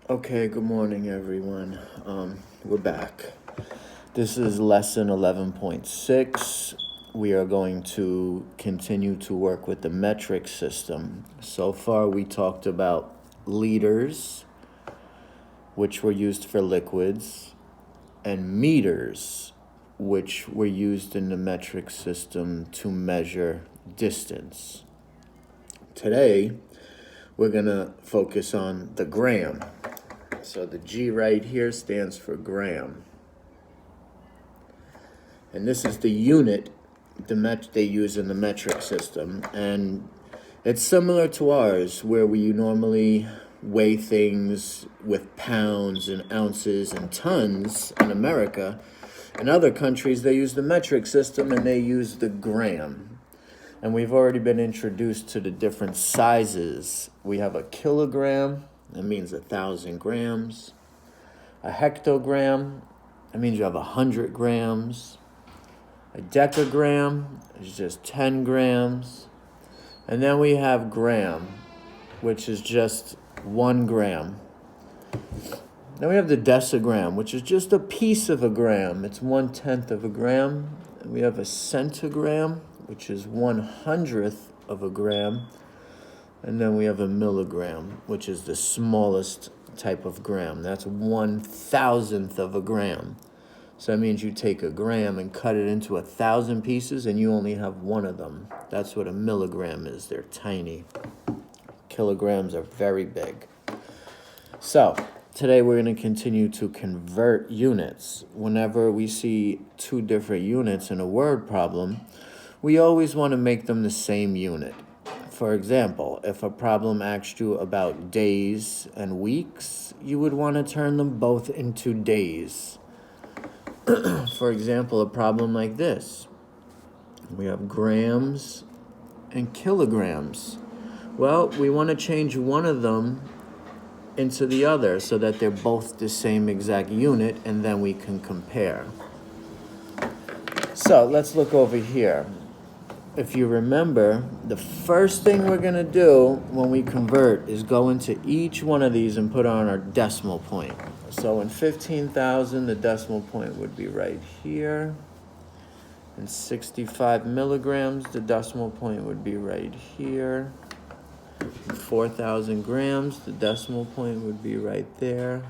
Okay, good morning, everyone. We're back. This is lesson 11.6. We are going to continue to work with the metric system. So far, we talked about liters, which were used for liquids, and meters, which were used in the metric system to measure distance. Today, we're going to focus on the gram. So the G right here stands for gram. And this is the unit they use in the metric system. And it's similar to ours, where we normally weigh things with pounds and ounces and tons in America. In other countries, they use the metric system and they use the gram. And we've already been introduced to the different sizes. We have a kilogram, that means 1,000 grams. A hectogram, that means you have 100 grams. A decagram is just 10 grams. And then we have gram, which is just 1 gram. Then we have the decigram, which is just a piece of a gram. It's 1/10 of a gram. And we have a centigram, which is 1/100th of a gram. And then we have a milligram, which is the smallest type of gram. That's 1,000th of a gram. So that means you take a gram and cut it into 1,000 pieces and you only have one of them. That's what a milligram is. They're tiny. Kilograms are very big. So today we're going to continue to convert units. Whenever we see two different units in a word problem, we always want to make them the same unit. For example, if a problem asked you about days and weeks, you would want to turn them both into days. For example, a problem like this. We have grams and kilograms. Well, we want to change one of them into the other so that they're both the same exact unit, and then we can compare. So let's look over here. If you remember, the first thing we're going to do when we convert is go into each one of these and put on our decimal point. So in 15,000, the decimal point would be right here. In 65 milligrams, the decimal point would be right here. In 4,000 grams, the decimal point would be right there.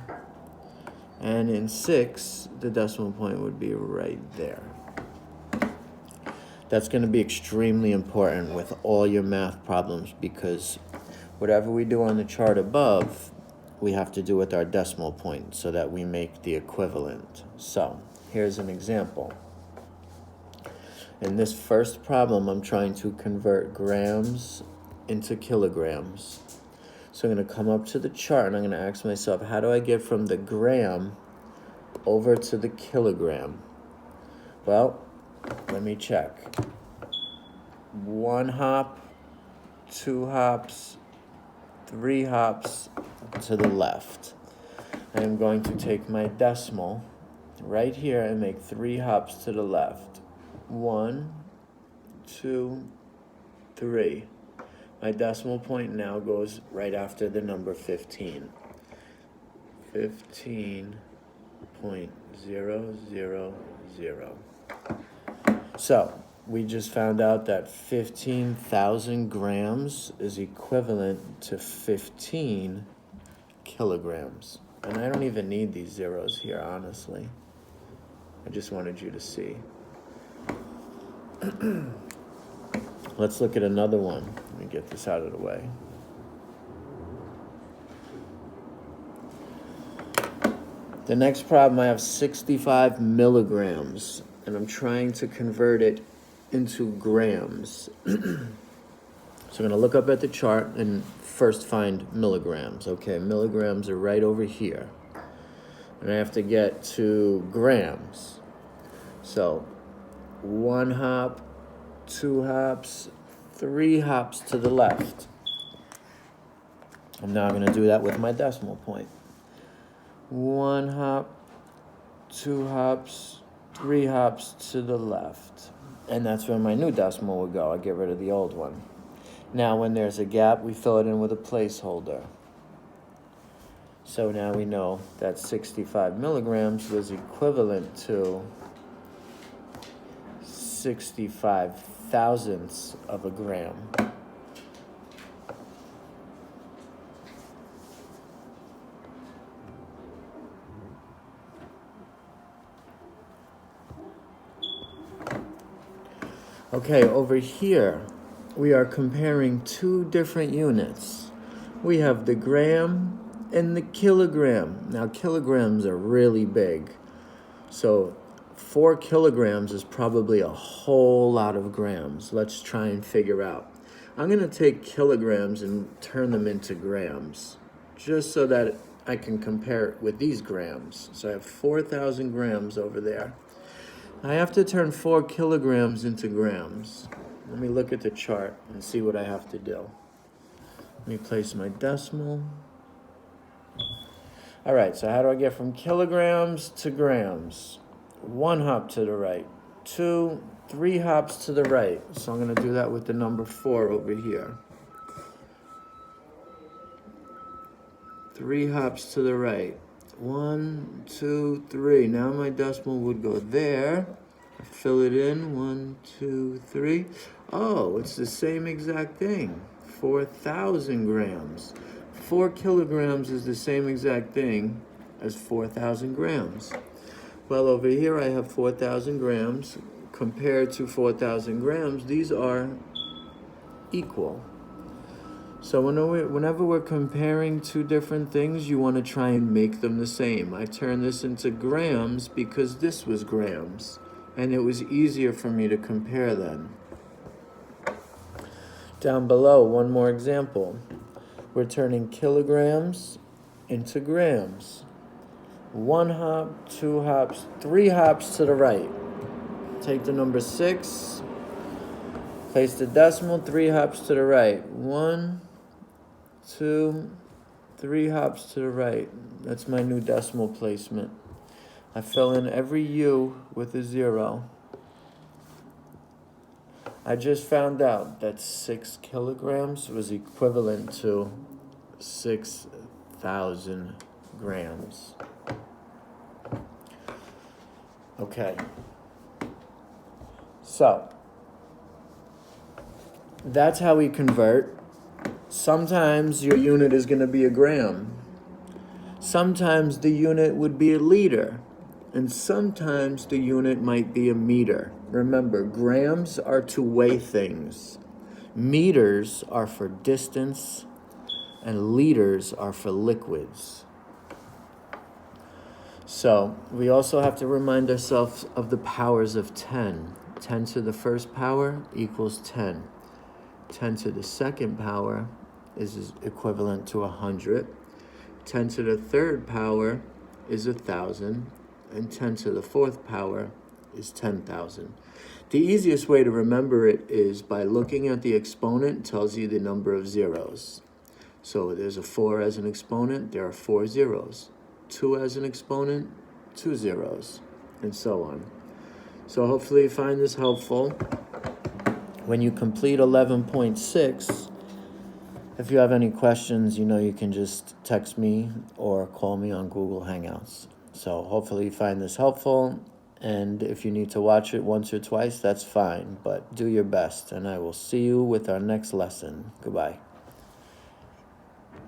And in 6, the decimal point would be right there. That's going to be extremely important with all your math problems, because whatever we do on the chart above, we have to do with our decimal point so that we make the equivalent. So here's an example. In this first problem, I'm trying to convert grams into kilograms. So I'm going to come up to the chart and I'm going to ask myself, how do I get from the gram over to the kilogram? Well, let me check. 1 hop, 2 hops, 3 hops to the left. I am going to take my decimal right here and make 3 hops to the left. 1, 2, 3. My decimal point now goes right after the number 15. 15.000. So we just found out that 15,000 grams is equivalent to 15 kilograms. And I don't even need these zeros here, honestly. I just wanted you to see. Let's look at another one. Let me get this out of the way. The next problem, I have 65 milligrams, and I'm trying to convert it into grams. So I'm going to look up at the chart and first find milligrams. Okay, milligrams are right over here. And I have to get to grams. So 1 hop, 2 hops, 3 hops to the left. I'm now going to do that with my decimal point. 1 hop, 2 hops, 3 hops to the left. And that's where my new decimal would go. I get rid of the old one. Now, when there's a gap, we fill it in with a placeholder. So now we know that 65 milligrams was equivalent to 65 thousandths of a gram. Okay, over here, we are comparing two different units. We have the gram and the kilogram. Now, kilograms are really big. So 4 kilograms is probably a whole lot of grams. Let's try and figure out. I'm going to take kilograms and turn them into grams, just so that I can compare it with these grams. So I have 4,000 grams over there. I have to turn 4 kilograms into grams. Let me look at the chart and see what I have to do. Let me place my decimal. All right, so how do I get from kilograms to grams? 1 hop to the right, 2, 3 hops to the right. So I'm going to do that with the number 4 over here. 3 hops to the right. 1, 2, 3. Now my decimal would go there. I fill it in. 1, 2, 3. Oh, it's the same exact thing. 4,000 grams. 4 kilograms is the same exact thing as 4,000 grams. Well, over here I have 4,000 grams. Compared to 4,000 grams, these are equal. So whenever we're comparing two different things, you want to try and make them the same. I turned this into grams because this was grams, and it was easier for me to compare then. Down below, one more example. We're turning kilograms into grams. 1 hop, 2 hops, 3 hops to the right. Take the number 6, place the decimal, 3 hops to the right. 1, 2, 3 hops to the right. That's my new decimal placement. I fill in every U with a 0. I just found out that 6 kilograms was equivalent to 6,000 grams. Okay. So, that's how we convert. Sometimes your unit is going to be a gram. Sometimes the unit would be a liter. And sometimes the unit might be a meter. Remember, grams are to weigh things. Meters are for distance, and liters are for liquids. So, we also have to remind ourselves of the powers of 10. 10 to the first power equals 10. 10 to the second power is equivalent to 100. 10 to the third power is 1,000. And 10 to the fourth power is 10,000. The easiest way to remember it is by looking at the exponent. It tells you the number of zeros. So there's a 4 as an exponent, there are 4 zeros. 2 as an exponent, 2 zeros, and so on. So hopefully you find this helpful. When you complete 11.6, if you have any questions, you can just text me or call me on Google Hangouts. So hopefully you find this helpful, and if you need to watch it once or twice, that's fine, but do your best, and I will see you with our next lesson. Goodbye.